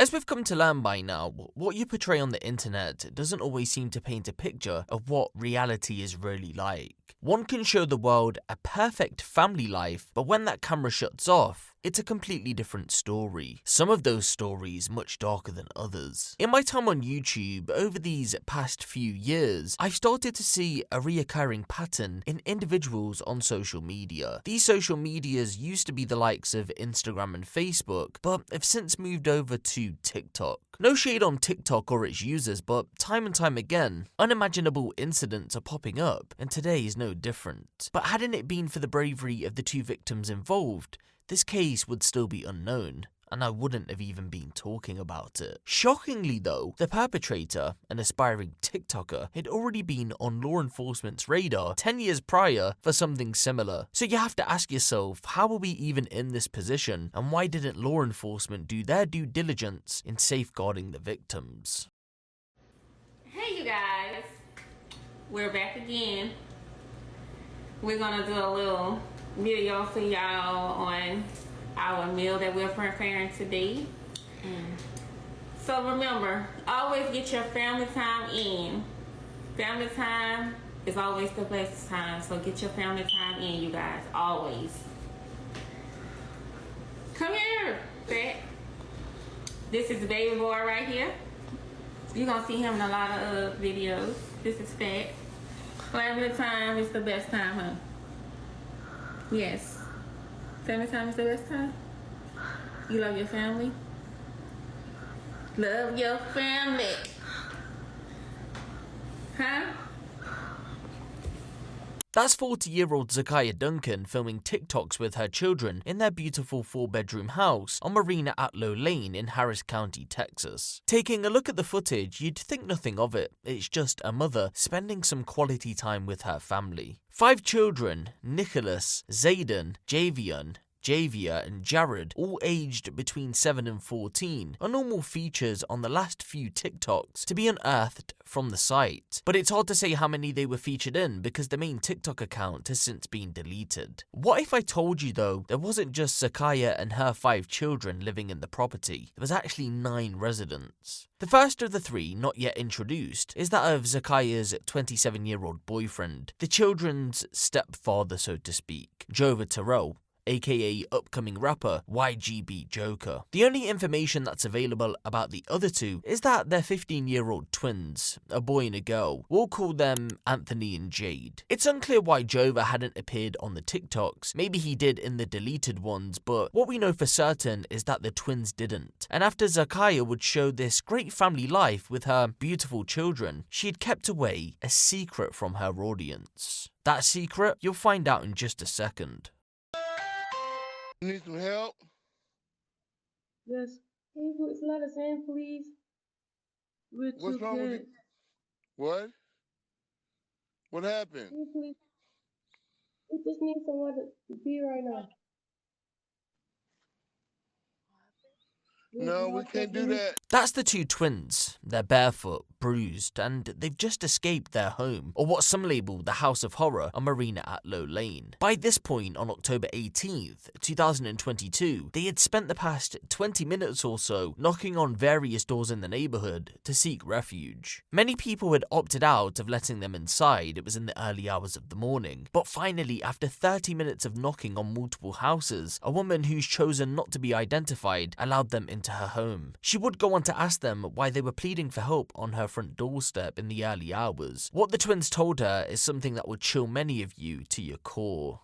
As we've come to learn by now, what you portray on the internet doesn't always seem to paint a picture of what reality is really like. One can show the world a perfect family life, but when that camera shuts off, it's a completely different story. Some of those stories much darker than others. In my time on YouTube, over these past few years, I've started to see a reoccurring pattern in individuals on social media. These social medias used to be the likes of Instagram and Facebook, but have since moved over to TikTok. No shade on TikTok or its users, but time and time again, unimaginable incidents are popping up, and today is no different. But hadn't it been for the bravery of the two victims involved, this case would still be unknown, and I wouldn't have even been talking about it. Shockingly though, the perpetrator, an aspiring TikToker, had already been on law enforcement's radar 10 years prior for something similar. So you have to ask yourself, how are we even in this position, and why didn't law enforcement do their due diligence in safeguarding the victims? Hey you guys, we're back again. We're gonna do a little video for y'all on our meal that we're preparing today. So remember, always get your family time in. Family time is always the best time, so get your family time in, you guys, always. Come here, Fat. This is the baby boy right here. You're gonna see him in a lot of videos. This is Fat. Family time is the best time, huh? Yes. Family time is the best time? You love your family? Love your family. Huh? That's 40-year-old Zakiya Duncan filming TikToks with her children in their beautiful 4-bedroom house on Marina Atlow Lane in Harris County, Texas. Taking a look at the footage, you'd think nothing of it. It's just a mother spending some quality time with her family. 5 children, Nicholas, Zayden, Javia and Jared, all aged between 7 and 14, are normal features on the last few TikToks to be unearthed from the site. But it's hard to say how many they were featured in because the main TikTok account has since been deleted. What if I told you though, there wasn't just Zakiya and her 5 children living in the property, there was actually 9 residents. The first of the 3, not yet introduced, is that of Zakiya's 27-year-old boyfriend, the children's stepfather so to speak, Jova Terrell, aka upcoming rapper YGB Joker. The only information that's available about the other 2 is that they're 15-year-old twins, a boy and a girl. We'll call them Anthony and Jade. It's unclear why Jova hadn't appeared on the TikToks, maybe he did in the deleted ones, but what we know for certain is that the twins didn't. And after Zakiya would show this great family life with her beautiful children, she had kept away a secret from her audience. That secret, you'll find out in just a second. Need some help? Yes. Can you put some letters in, please? We're What's too wrong with good. you? What? What happened? Can you please? We just need somewhere to be right now. No, we can't do that. That's the 2 twins. They're barefoot, bruised, and they've just escaped their home, or what some label the House of Horror on Marina Atlow Lane. By this point, on October 18th, 2022, they had spent the past 20 minutes or so knocking on various doors in the neighborhood to seek refuge. Many people had opted out of letting them inside, it was in the early hours of the morning, but finally, after 30 minutes of knocking on multiple houses, a woman who's chosen not to be identified allowed them into her home. She would go on to ask them why they were pleading for help on her front doorstep in the early hours. What the twins told her is something that would chill many of you to your core.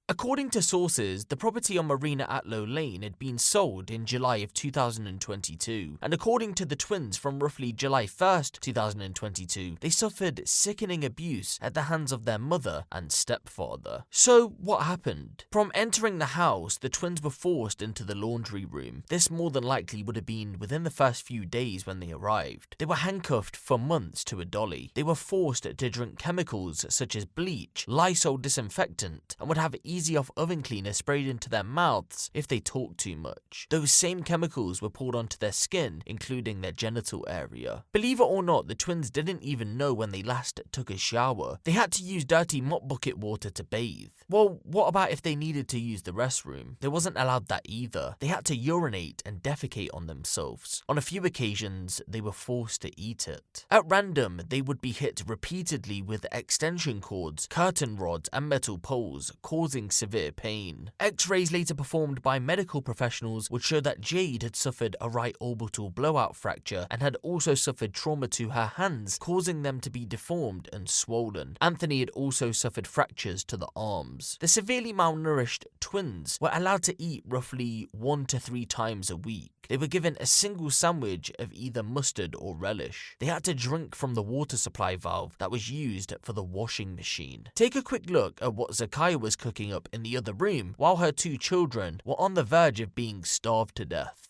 According to sources, the property on Marina Atlow Lane had been sold in July of 2022, and according to the twins from roughly July 1st, 2022, they suffered sickening abuse at the hands of their mother and stepfather. So what happened? From entering the house, the twins were forced into the laundry room. This more than likely would have been within the first few days when they arrived. They were handcuffed for months to a dolly. They were forced to drink chemicals such as bleach, Lysol disinfectant, and would have Easy Off oven cleaner sprayed into their mouths if they talked too much. Those same chemicals were poured onto their skin, including their genital area. Believe it or not, the twins didn't even know when they last took a shower. They had to use dirty mop bucket water to bathe. Well, what about if they needed to use the restroom? They wasn't allowed that either. They had to urinate and defecate on themselves. On a few occasions, they were forced to eat it. At random, they would be hit repeatedly with extension cords, curtain rods, and metal poles, causing severe pain. X-rays later performed by medical professionals would show that Jade had suffered a right orbital blowout fracture and had also suffered trauma to her hands, causing them to be deformed and swollen. Anthony had also suffered fractures to the arms. The severely malnourished twins were allowed to eat roughly 1 to 3 times a week. They were given a single sandwich of either mustard or relish. They had to drink from the water supply valve that was used for the washing machine. Take a quick look at what Zakiyah was cooking up in the other room while her 2 children were on the verge of being starved to death.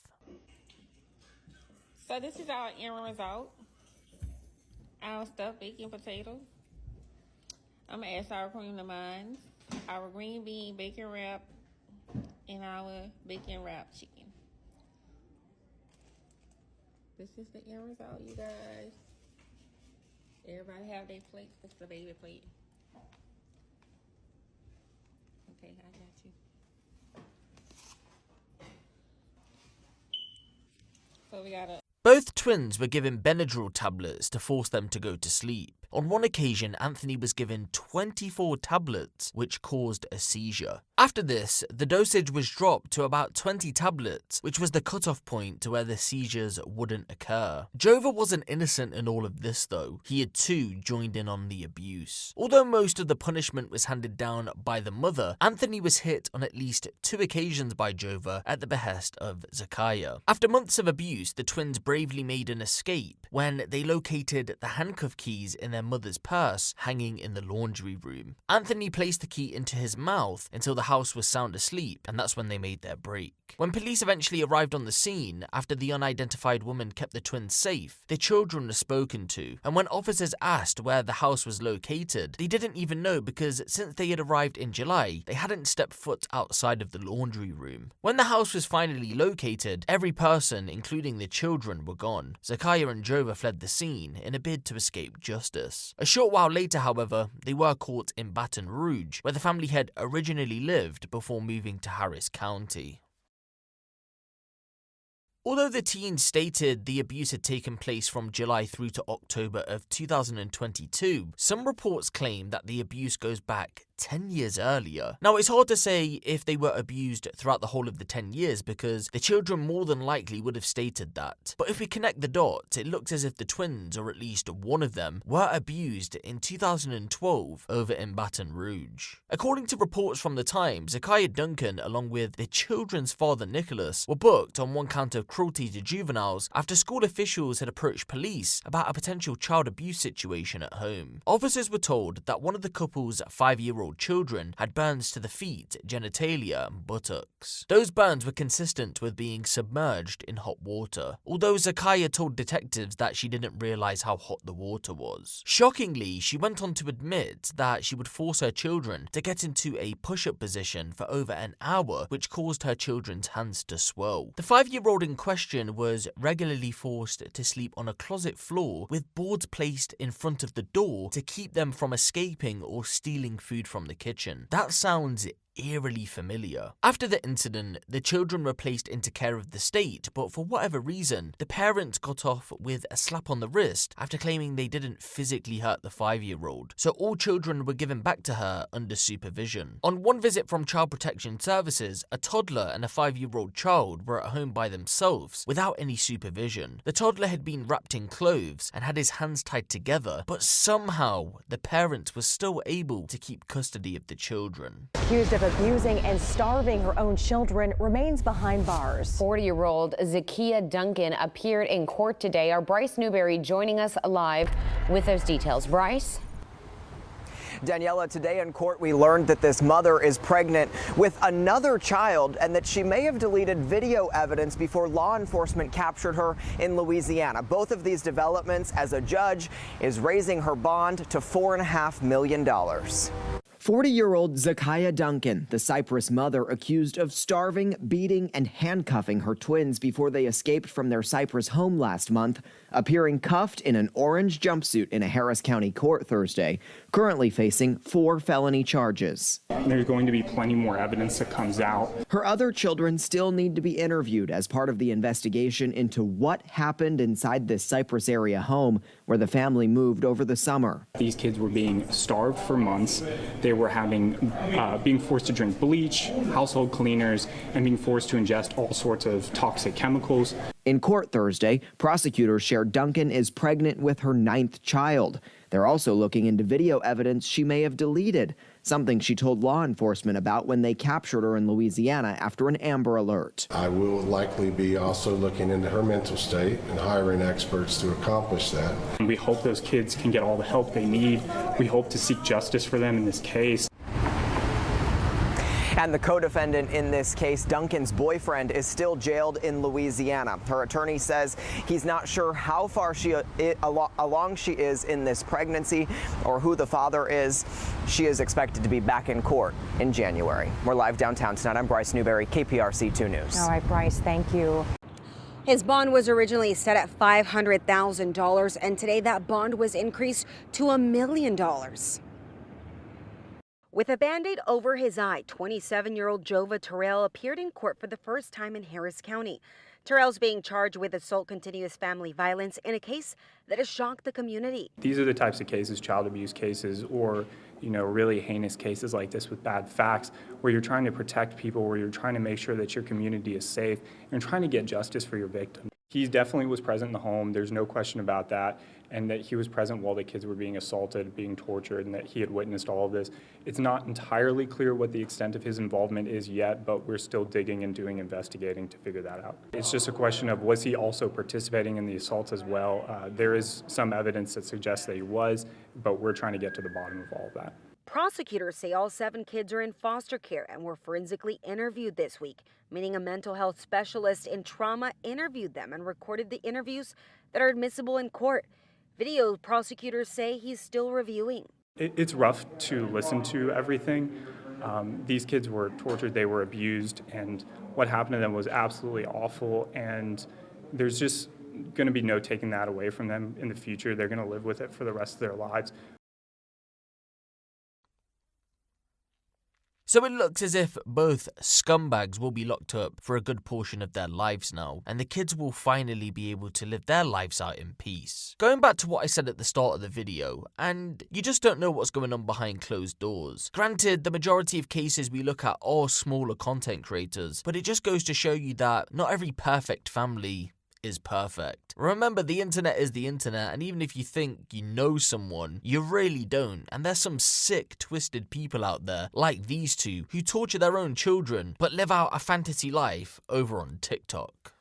So this is our end result. Our stuffed bacon potato. I'm gonna add sour cream to mine, our green bean bacon wrap, and our bacon wrap chicken. This is the end result, you guys. Everybody have their plates. This is the baby plate. Okay, I got you. So we got a... Both twins were given Benadryl tablets to force them to go to sleep. On one occasion, Anthony was given 24 tablets, which caused a seizure. After this, the dosage was dropped to about 20 tablets, which was the cutoff point to where the seizures wouldn't occur. Jova wasn't innocent in all of this though. He had too joined in on the abuse. Although most of the punishment was handed down by the mother, Anthony was hit on at least 2 occasions by Jova at the behest of Zakiyah. After months of abuse, the twins bravely made an escape when they located the handcuff keys in their mother's purse hanging in the laundry room. Anthony placed the key into his mouth until the house was sound asleep, and that's when they made their break. When police eventually arrived on the scene, after the unidentified woman kept the twins safe, the children were spoken to, and when officers asked where the house was located, they didn't even know because since they had arrived in July, they hadn't stepped foot outside of the laundry room. When the house was finally located, every person, including the children, were gone. Zakiyah and Jova fled the scene in a bid to escape justice. A short while later, however, they were caught in Baton Rouge, where the family had originally lived before moving to Harris County. Although the teens stated the abuse had taken place from July through to October of 2022, some reports claim that the abuse goes back 10 years earlier. Now, it's hard to say if they were abused throughout the whole of the 10 years because the children more than likely would have stated that. But if we connect the dots, it looks as if the twins, or at least one of them, were abused in 2012 over in Baton Rouge. According to reports from the Times, Zakiyah Duncan, along with the children's father Nicholas, were booked on one count of cruelty to juveniles after school officials had approached police about a potential child abuse situation at home. Officers were told that one of the couple's 5-year-old children had burns to the feet, genitalia, and buttocks. Those burns were consistent with being submerged in hot water, although Zakiyah told detectives that she didn't realize how hot the water was. Shockingly, she went on to admit that she would force her children to get into a push-up position for over an hour, which caused her children's hands to swell. The 5-year-old in question was regularly forced to sleep on a closet floor with boards placed in front of the door to keep them from escaping or stealing food from the kitchen. That sounds eerily familiar. After the incident, the children were placed into care of the state, but for whatever reason, the parents got off with a slap on the wrist after claiming they didn't physically hurt the 5-year-old, so all children were given back to her under supervision. On one visit from Child Protection Services, a toddler and a 5-year-old child were at home by themselves without any supervision. The toddler had been wrapped in clothes and had his hands tied together, but somehow the parents were still able to keep custody of the children. Accused of abusing and starving her own children, remains behind bars. 40-year-old Zakiyah Duncan appeared in court today. Our Bryce Newberry joining us live with those details. Bryce? Daniela, today in court we learned that this mother is pregnant with another child and that she may have deleted video evidence before law enforcement captured her in Louisiana. Both of these developments as a judge is raising her bond to $4.5 million. 40-year-old Zakiya Duncan, the Cyprus mother accused of starving, beating, and handcuffing her twins before they escaped from their Cyprus home last month, appearing cuffed in an orange jumpsuit in a Harris County court Thursday, currently facing 4 felony charges. There's going to be plenty more evidence that comes out. Her other children still need to be interviewed as part of the investigation into what happened inside this Cyprus area home where the family moved over the summer. These kids were being starved for months. They were being forced to drink bleach, household cleaners, and being forced to ingest all sorts of toxic chemicals. In court Thursday, prosecutors shared Duncan is pregnant with her 9th child. They're also looking into video evidence she may have deleted, something she told law enforcement about when they captured her in Louisiana after an Amber Alert. I will likely be also looking into her mental state and hiring experts to accomplish that. We hope those kids can get all the help they need. We hope to seek justice for them in this case. And the co-defendant in this case, Duncan's boyfriend, is still jailed in Louisiana. Her attorney says he's not sure how far along she is in this pregnancy or who the father is. She is expected to be back in court in January. We're live downtown tonight. I'm Bryce Newberry, KPRC 2 News. All right, Bryce, thank you. His bond was originally set at $500,000, and today that bond was increased to $1 million. With a Band-Aid over his eye, 27-year-old Jova Terrell appeared in court for the first time in Harris County. Terrell's being charged with assault, continuous family violence in a case that has shocked the community. These are the types of cases, child abuse cases, or really heinous cases like this with bad facts, where you're trying to protect people, where you're trying to make sure that your community is safe, and trying to get justice for your victim. He definitely was present in the home, there's no question about that, and that he was present while the kids were being assaulted, being tortured, and that he had witnessed all of this. It's not entirely clear what the extent of his involvement is yet, but we're still digging and doing investigating to figure that out. It's just a question of, was he also participating in the assaults as well? There is some evidence that suggests that he was, but we're trying to get to the bottom of all of that. Prosecutors say all 7 kids are in foster care and were forensically interviewed this week, meaning a mental health specialist in trauma interviewed them and recorded the interviews that are admissible in court. Video prosecutors say he's still reviewing. It's rough to listen to everything. These kids were tortured, they were abused, and what happened to them was absolutely awful, and there's just going to be no taking that away from them in the future. They're going to live with it for the rest of their lives. So it looks as if both scumbags will be locked up for a good portion of their lives now, and the kids will finally be able to live their lives out in peace. Going back to what I said at the start of the video, and you just don't know what's going on behind closed doors. Granted, the majority of cases we look at are smaller content creators, but it just goes to show you that not every perfect family is perfect. Remember, the internet is the internet, and even if you think you know someone, you really don't. And there's some sick, twisted people out there, like these two, who torture their own children, but live out a fantasy life over on TikTok.